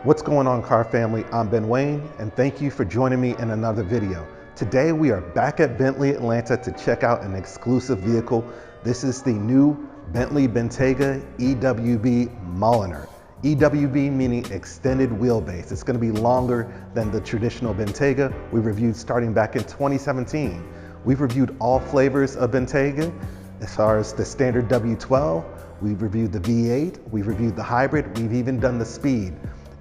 What's going on, car family? I'm Ben Wayne, and thank you for joining me in another video. Today we are back at Bentley Atlanta to check out an exclusive vehicle. This is the new Bentley Bentayga EWB Mulliner. EWB meaning extended wheelbase. It's going to be longer than the traditional Bentayga we reviewed starting back in 2017. We've reviewed all flavors of Bentayga as far as the standard W12. We've reviewed the V8, we've reviewed the hybrid, we've even done the speed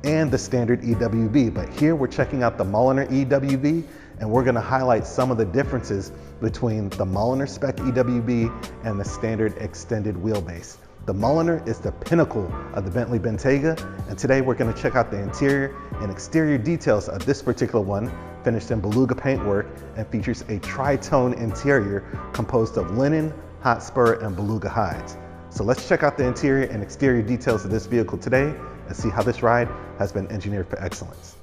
and the standard EWB. But here we're checking out the Mulliner EWB, and we're gonna highlight some of the differences between the Mulliner spec EWB and the standard extended wheelbase. The Mulliner is the pinnacle of the Bentley Bentayga, and today we're gonna check out the interior and exterior details of this particular one, finished in beluga paintwork, and features a tri-tone interior composed of linen, hotspur, and beluga hides. So let's check out the interior and exterior details of this vehicle today and see how this ride has been engineered for excellence.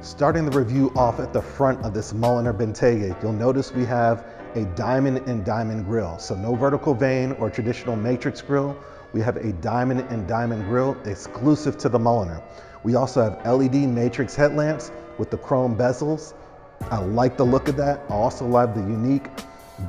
Starting the review off at the front of this Mulliner Bentayga, you'll notice we have a diamond and diamond grille. So no vertical vein or traditional matrix grille. We have a diamond and diamond grille exclusive to the Mulliner. We also have LED matrix headlamps with the chrome bezels. I like the look of that. I also love the unique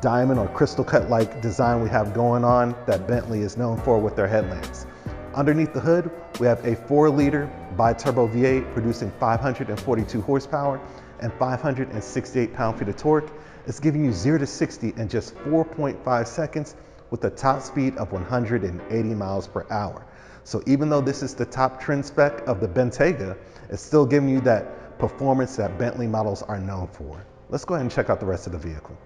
diamond or crystal cut like design we have going on that Bentley is known for with their headlamps. Underneath the hood, we have a 4-liter bi-turbo V8 producing 542 horsepower and 568 pound-feet of torque. It's giving you 0 to 60 in just 4.5 seconds with a top speed of 180 miles per hour. So even though this is the top trim spec of the Bentayga, it's still giving you that performance that Bentley models are known for. Let's go ahead and check out the rest of the vehicle.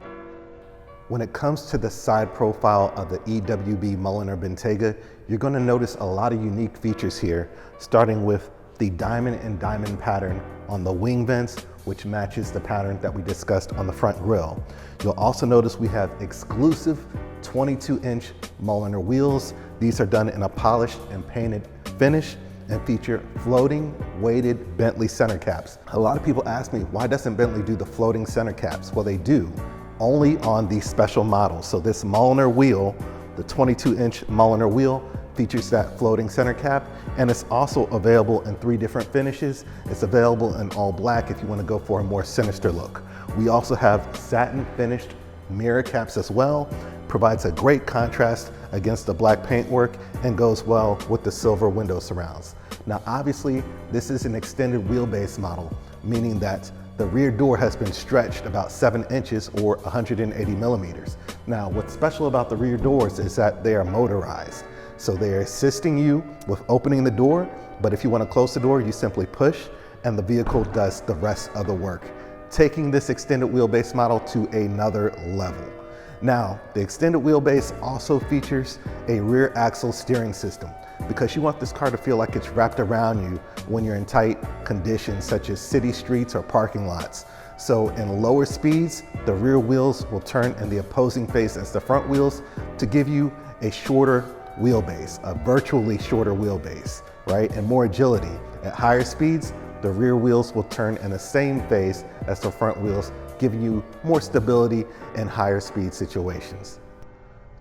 When it comes to the side profile of the EWB Mulliner Bentayga, you're going to notice a lot of unique features here, starting with the diamond and diamond pattern on the wing vents, which matches the pattern that we discussed on the front grille. You'll also notice we have exclusive 22-inch Mulliner wheels. These are done in a polished and painted finish and feature floating weighted Bentley center caps. A lot of people ask me, why doesn't Bentley do the floating center caps? Well, they do, only on these special models. So this Mulliner wheel, the 22-inch Mulliner wheel, features that floating center cap, and it's also available in 3 different finishes. It's available in all black if you want to go for a more sinister look. We also have satin finished mirror caps as well. Provides a great contrast against the black paintwork and goes well with the silver window surrounds. Now obviously this is an extended wheelbase model, meaning that the rear door has been stretched about 7 inches or 180 millimeters. Now, what's special about the rear doors is that they are motorized. So they're assisting you with opening the door, but if you want to close the door, you simply push and the vehicle does the rest of the work, taking this extended wheelbase model to another level. Now, the extended wheelbase also features a rear axle steering system because you want this car to feel like it's wrapped around you when you're in tight conditions such as city streets or parking lots. So in lower speeds, the rear wheels will turn in the opposing face as the front wheels to give you a shorter wheelbase, a virtually shorter wheelbase, right? And more agility. At higher speeds, the rear wheels will turn in the same phase as the front wheels, giving you more stability in higher speed situations.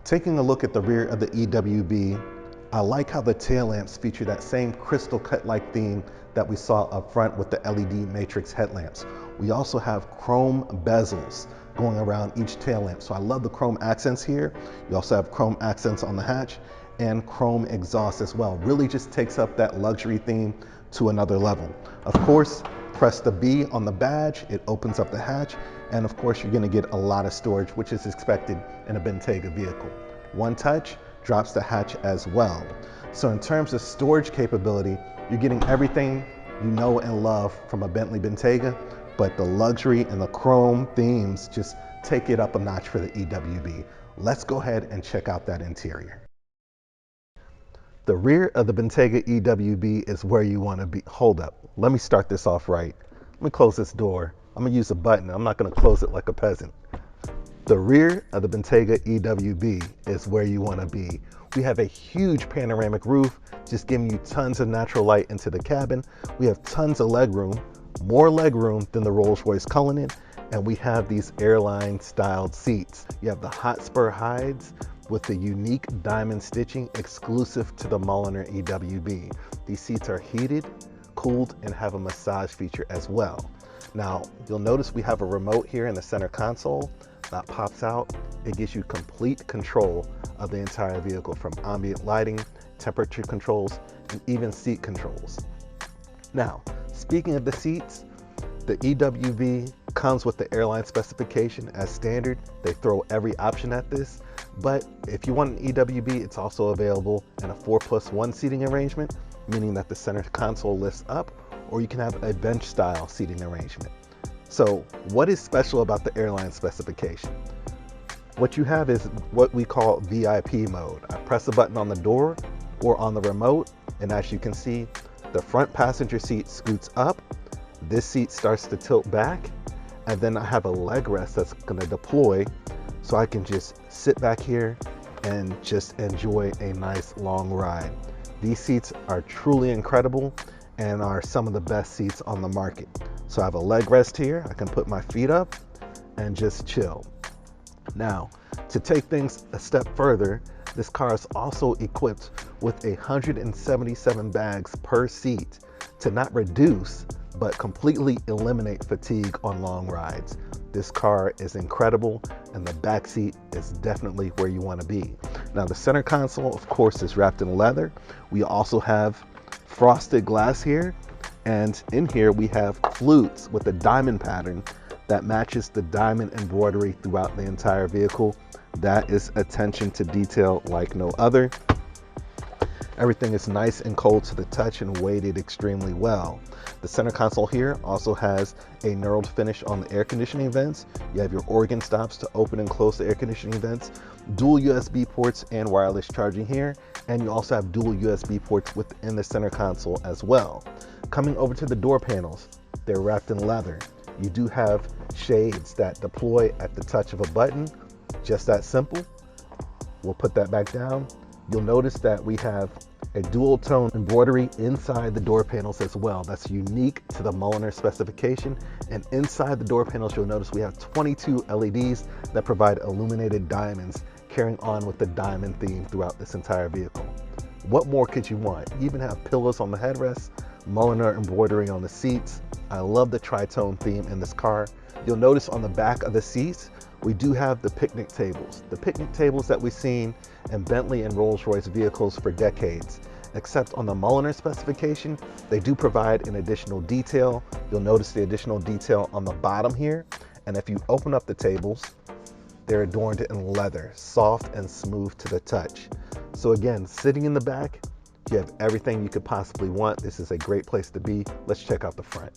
Taking a look at the rear of the EWB, I like how the tail lamps feature that same crystal cut-like theme that we saw up front with the LED matrix headlamps. We also have chrome bezels going around each tail lamp. So I love the chrome accents here. You also have chrome accents on the hatch and chrome exhaust as well. Really just takes up that luxury theme to another level. Of course, press the B on the badge, it opens up the hatch, and of course you're gonna get a lot of storage, which is expected in a Bentayga vehicle. One touch drops the hatch as well. So in terms of storage capability, you're getting everything you know and love from a Bentley Bentayga, but the luxury and the chrome themes just take it up a notch for the EWB. Let's go ahead and check out that interior. The rear of the Bentayga EWB is where you want to be. Hold up, let me start this off right. Let me close this door. I'm gonna use a button. I'm not gonna close it like a peasant. The rear of the Bentayga EWB is where you want to be. We have a huge panoramic roof, just giving you tons of natural light into the cabin. We have tons of legroom, more legroom than the Rolls-Royce Cullinan, and we have these airline styled seats. You have the hotspur hides with the unique diamond stitching exclusive to the Mulliner EWB. These seats are heated, cooled and have a massage feature as well. Now, you'll notice we have a remote here in the center console that pops out. It gives you complete control of the entire vehicle, from ambient lighting, temperature controls, and even seat controls. Now, speaking of the seats, the EWB comes with the airline specification as standard. They throw every option at this, but if you want an EWB, it's also available in a 4+1 seating arrangement, meaning that the center console lifts up, or you can have a bench style seating arrangement. So what is special about the airline specification? What you have is what we call VIP mode. I press a button on the door or on the remote, and as you can see, the front passenger seat scoots up, this seat starts to tilt back, and then I have a leg rest that's gonna deploy, so I can just sit back here and just enjoy a nice long ride. These seats are truly incredible and are some of the best seats on the market. So I have a leg rest here, I can put my feet up and just chill. Now, to take things a step further, this car is also equipped with 177 bags per seat to not reduce, but completely eliminate fatigue on long rides. This car is incredible, and the back seat is definitely where you want to be. Now, the center console, of course, is wrapped in leather. We also have frosted glass here, and in here we have flutes with a diamond pattern that matches the diamond embroidery throughout the entire vehicle. That is attention to detail like no other. Everything is nice and cold to the touch and weighted extremely well. The center console here also has a knurled finish on the air conditioning vents. You have your organ stops to open and close the air conditioning vents, dual USB ports and wireless charging here, and you also have dual USB ports within the center console as well. Coming over to the door panels, they're wrapped in leather. You do have shades that deploy at the touch of a button, just that simple. We'll put that back down. You'll notice that we have a dual tone embroidery inside the door panels as well. That's unique to the Mulliner specification. And inside the door panels, you'll notice we have 22 LEDs that provide illuminated diamonds, carrying on with the diamond theme throughout this entire vehicle. What more could you want? You even have pillows on the headrest, Mulliner embroidery on the seats. I love the tri-tone theme in this car. You'll notice on the back of the seats, we do have the picnic tables. The picnic tables that we've seen in Bentley and Rolls-Royce vehicles for decades. Except on the Mulliner specification, they do provide an additional detail. You'll notice the additional detail on the bottom here. And if you open up the tables, they're adorned in leather, soft and smooth to the touch. So again, sitting in the back, you have everything you could possibly want. This is a great place to be. Let's check out the front.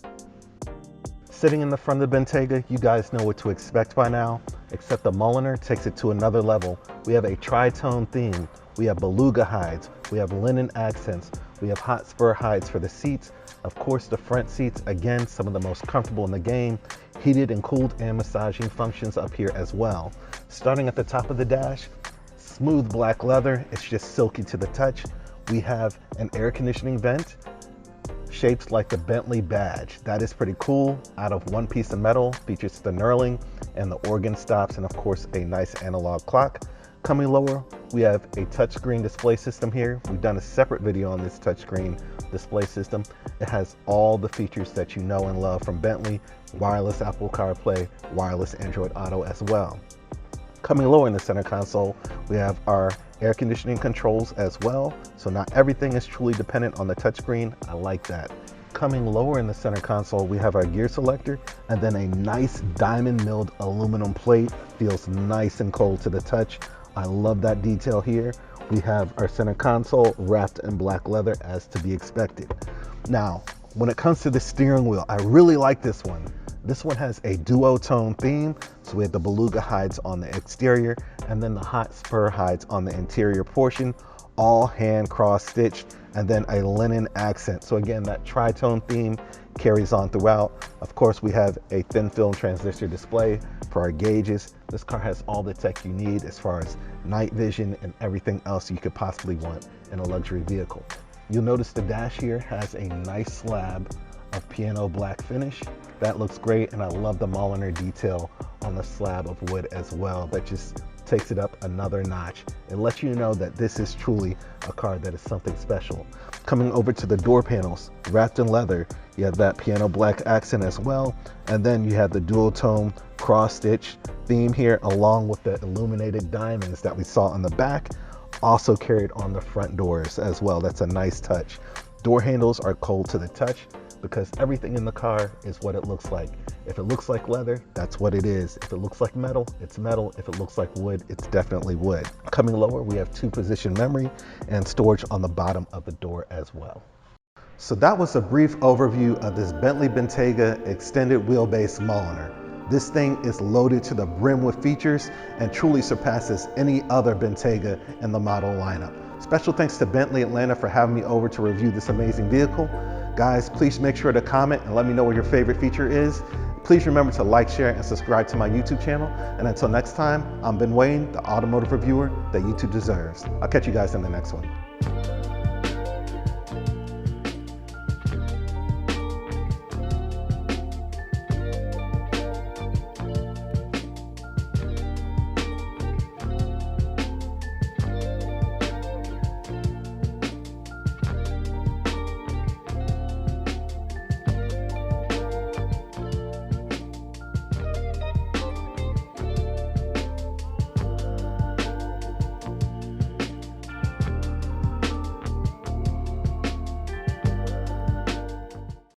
Sitting in the front of the Bentayga, you guys know what to expect by now, except the Mulliner takes it to another level. We have a tri-tone theme. We have beluga hides. We have linen accents. We have hot spur hides for the seats. Of course, the front seats, again, some of the most comfortable in the game. Heated and cooled and massaging functions up here as well. Starting at the top of the dash, smooth black leather. It's just silky to the touch. We have an air conditioning vent, shaped like the Bentley badge. That is pretty cool. Out of one piece of metal, features the knurling and the organ stops, and of course a nice analog clock. Coming lower, we have a touchscreen display system here. We've done a separate video on this touchscreen display system. It has all the features that you know and love from Bentley: wireless Apple CarPlay, wireless Android Auto as well. Coming lower in the center console, we have our air conditioning controls as well. So not everything is truly dependent on the touchscreen. I like that. Coming lower in the center console, we have our gear selector and then a nice diamond milled aluminum plate. Feels nice and cold to the touch. I love that detail here. We have our center console wrapped in black leather as to be expected. Now, when it comes to the steering wheel, I really like this one. This one has a duotone theme. So we have the beluga hides on the exterior and then the hot spur hides on the interior portion, all hand cross stitched, and then a linen accent. So again, that tri-tone theme carries on throughout. Of course, we have a thin film transistor display for our gauges. This car has all the tech you need as far as night vision and everything else you could possibly want in a luxury vehicle. You'll notice the dash here has a nice slab of piano black finish. That looks great, and I love the Mulliner detail on the slab of wood as well. That just takes it up another notch. It lets you know that this is truly a car that is something special. Coming over to the door panels, wrapped in leather, you have that piano black accent as well, and then you have the dual tone cross stitch theme here, along with the illuminated diamonds that we saw on the back, also carried on the front doors as well. That's a nice touch. Door handles are cold to the touch because everything in the car is what it looks like. If it looks like leather, that's what it is. If it looks like metal, it's metal. If it looks like wood, it's definitely wood. Coming lower, we have 2-position memory and storage on the bottom of the door as well. So that was a brief overview of this Bentley Bentayga extended wheelbase Mulliner. This thing is loaded to the brim with features and truly surpasses any other Bentayga in the model lineup. Special thanks to Bentley Atlanta for having me over to review this amazing vehicle. Guys, please make sure to comment and let me know what your favorite feature is. Please remember to like, share, and subscribe to my YouTube channel. And until next time, I'm Ben Wayne, the automotive reviewer that YouTube deserves. I'll catch you guys in the next one.